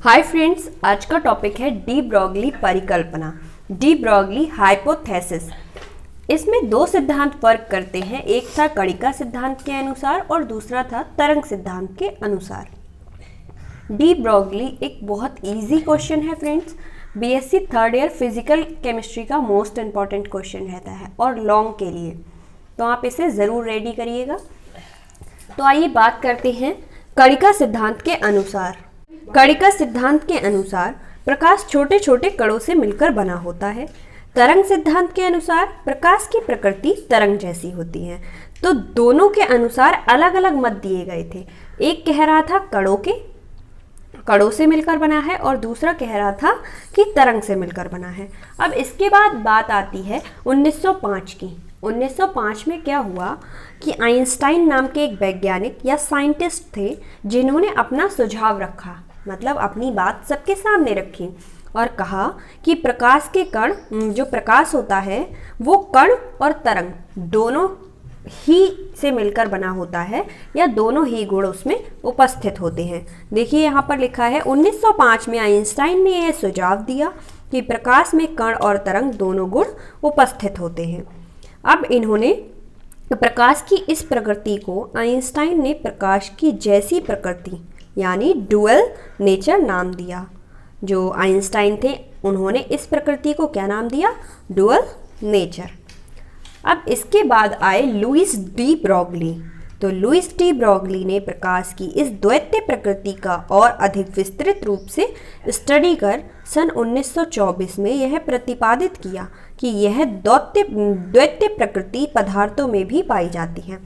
Hi friends, आज का topic है डी ब्रॉगली परिकल्पना, डी ब्रॉगली हाइपोथेसिस। इसमें दो सिद्धांत वर्क करते हैं, एक था कणिका सिद्धांत के अनुसार और दूसरा था तरंग सिद्धांत के अनुसार। डी ब्रॉगली एक बहुत इजी क्वेश्चन है friends, BSc third year physical chemistry का मोस्ट इम्पॉर्टेंट क्वेश्चन रहता है और लॉन्ग के लिए, तो आप इसे ज़रूर रेडी करिएगा। तो आइए बात करते हैं कणिका सिद्धांत के अनुसार। कणिका सिद्धांत के अनुसार प्रकाश छोटे छोटे कणों से मिलकर बना होता है। तरंग सिद्धांत के अनुसार प्रकाश की प्रकृति तरंग जैसी होती है। तो दोनों के अनुसार अलग अलग मत दिए गए थे। एक कह रहा था कणों से मिलकर बना है और दूसरा कह रहा था कि तरंग से मिलकर बना है। अब इसके बाद बात आती है 1905 की। 1905 में क्या हुआ कि आइंस्टाइन नाम के एक वैज्ञानिक या साइंटिस्ट थे जिन्होंने अपना सुझाव रखा, मतलब अपनी बात सबके सामने रखी और कहा कि प्रकाश के कण, जो प्रकाश होता है वो कण और तरंग दोनों ही से मिलकर बना होता है या दोनों ही गुण उसमें उपस्थित होते हैं। देखिए यहाँ पर लिखा है 1905 में आइंस्टाइन ने यह सुझाव दिया कि प्रकाश में कण और तरंग दोनों गुण उपस्थित होते हैं। अब इन्होंने प्रकाश की इस प्रकृति को आइंस्टाइन ने प्रकाश की जैसी प्रकृति यानी डुअल नेचर नाम दिया। जो आइंस्टाइन थे उन्होंने इस प्रकृति को क्या नाम दिया? Dual nature. अब इसके बाद आए लुईस डी ब्रॉगली। तो लुईस डी ब्रॉगली ने प्रकाश की इस द्वैत प्रकृति का और अधिक विस्तृत रूप से स्टडी कर सन 1924 में यह प्रतिपादित किया कि यह द्वैत प्रकृति पदार्थों में भी पाई जाती है।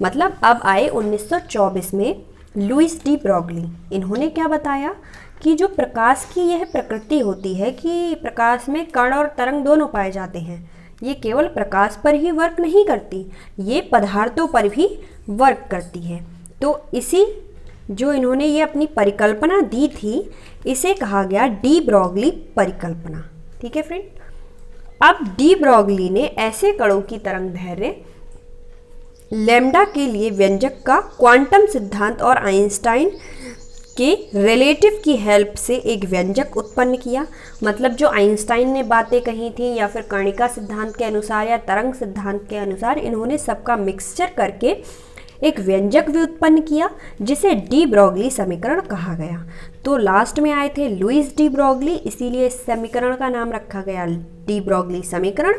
मतलब अब आए 1924 में लुईस डी ब्रॉगली। इन्होंने क्या बताया कि जो प्रकाश की यह प्रकृति होती है कि प्रकाश में कण और तरंग दोनों पाए जाते हैं, ये केवल प्रकाश पर ही वर्क नहीं करती, ये पदार्थों पर भी वर्क करती है। तो इसी जो इन्होंने ये अपनी परिकल्पना दी थी, इसे कहा गया डी ब्रॉगली परिकल्पना। ठीक है फ्रेंड। अब डी ब्रॉगली ने ऐसे कणों की तरंग दैर्घ्य लैम्डा के लिए व्यंजक का क्वांटम सिद्धांत और आइंस्टाइन के रिलेटिव की हेल्प से एक व्यंजक उत्पन्न किया। मतलब जो आइंस्टाइन ने बातें कही थी या फिर कणिका सिद्धांत के अनुसार या तरंग सिद्धांत के अनुसार, इन्होंने सबका मिक्सचर करके एक व्यंजक भी उत्पन्न किया जिसे डी ब्रॉगली समीकरण कहा गया। तो लास्ट में आए थे लुईस डी ब्रॉगली, इसीलिए इस समीकरण का नाम रखा गया डी ब्रॉगली समीकरण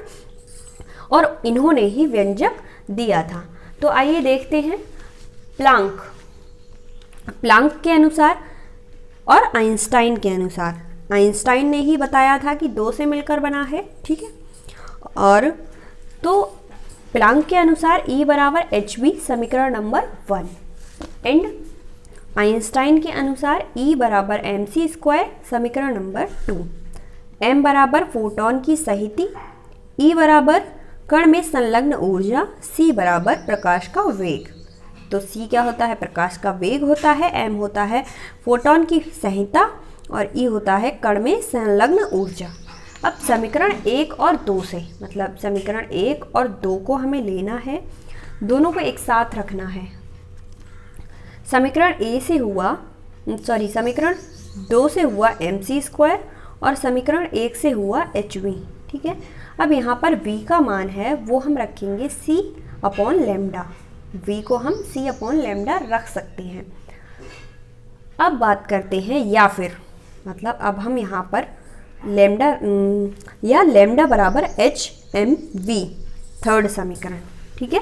और इन्होंने ही व्यंजक दिया था। तो आइए देखते हैं प्लांक के अनुसार और आइंस्टाइन के अनुसार। आइंस्टाइन ने ही बताया था कि दो से मिलकर बना है, ठीक है। और तो प्लांक के अनुसार E बराबर hv समीकरण नंबर 1 एंड आइंस्टाइन के अनुसार E बराबर mc स्क्वायर समीकरण नंबर 2, m बराबर फोटोन की सहिति, E बराबर कण में संलग्न ऊर्जा, c बराबर प्रकाश का वेग। तो c क्या होता है? प्रकाश का वेग होता है, m होता है फोटोन की संहिता और E होता है कण में संलग्न ऊर्जा। अब समीकरण 1 और 2 से, मतलब समीकरण 1 और 2 को हमें लेना है, दोनों को एक साथ रखना है। समीकरण 2 से हुआ mc स्क्वायर और समीकरण 1 से हुआ hv। ठीक है। अब यहाँ पर v का मान है वो हम रखेंगे c अपॉन लैम्डा। v को हम c अपॉन लैम्डा रख सकते हैं। अब बात करते हैं या फिर, मतलब अब हम यहाँ पर लैम्डा बराबर hmv थर्ड समीकरण, ठीक है।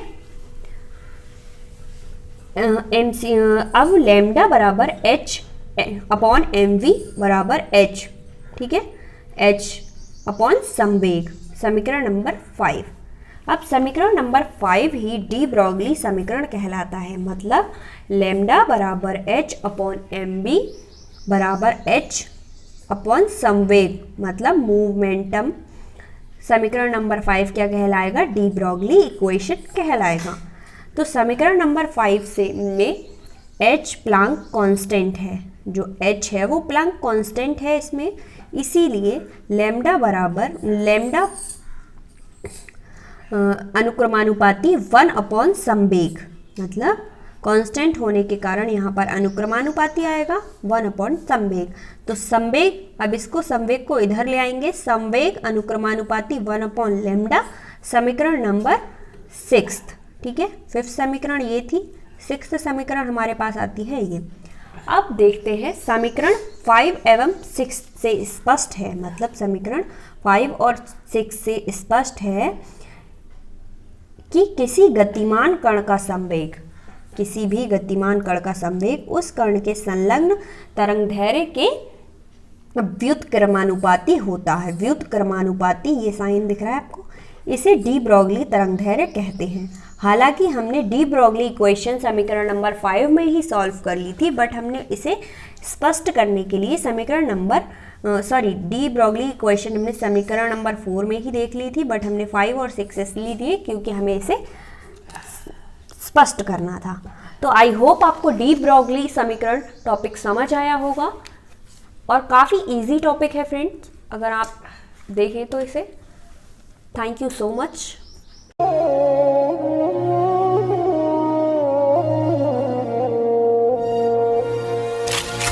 अब लैम्डा बराबर h अपॉन mv बराबर h, ठीक है, h अपॉन संवेग, समीकरण नंबर 5। अब समीकरण नंबर 5 ही डी ब्रॉगली समीकरण कहलाता है। मतलब लैम्डा बराबर h अपॉन mv बराबर h अपॉन संवेग, मतलब मूवमेंटम। समीकरण नंबर 5 क्या कहलाएगा? डी ब्रॉगली इक्वेशन कहलाएगा। तो समीकरण नंबर 5 से में h प्लांक कांस्टेंट है, जो h है वो प्लांक कांस्टेंट है इसमें, इसीलिए लैम्डा बराबर लैम्डा अनुक्रमानुपाती 1 अपॉन संवेग, मतलब कांस्टेंट होने के कारण यहाँ पर अनुक्रमानुपाती आएगा 1/संवेग। तो संवेग, अब इसको संवेग को इधर ले आएंगे, संवेग अनुक्रमानुपाती 1/लैम्डा, समीकरण नंबर 6। ठीक है, 5th समीकरण ये थी, 6th समीकरण हमारे पास आती है ये। अब देखते हैं समीकरण 5 एवं 6 से स्पष्ट है, मतलब समीकरण 5 और 6 से स्पष्ट है कि किसी गतिमान कण का संवेग, किसी भी गतिमान कण का संवेग उस कण के संलग्न तरंगदैर्घ्य के व्युत्क्रमानुपाती होता है। व्युत्क्रमानुपाती, ये साइन दिख रहा है आपको, इसे डी ब्रॉगली तरंगदैर्घ्य कहते हैं। हालांकि हमने डी ब्रॉगली इक्वेशन समीकरण नंबर 5 में ही सॉल्व कर ली थी, बट हमने इसे स्पष्ट करने के लिए समीकरण नंबर डी ब्रॉगली इक्वेशन हमने समीकरण नंबर 4 में ही देख ली थी, बट हमने 5 और 6 इसलिए दिए क्योंकि हमें इसे स्पष्ट करना था। तो आई होप आपको डी ब्रॉगली समीकरण टॉपिक समझ आया होगा, और काफ़ी इजी टॉपिक है फ्रेंड्स, अगर आप देखें तो इसे। Thank you so much.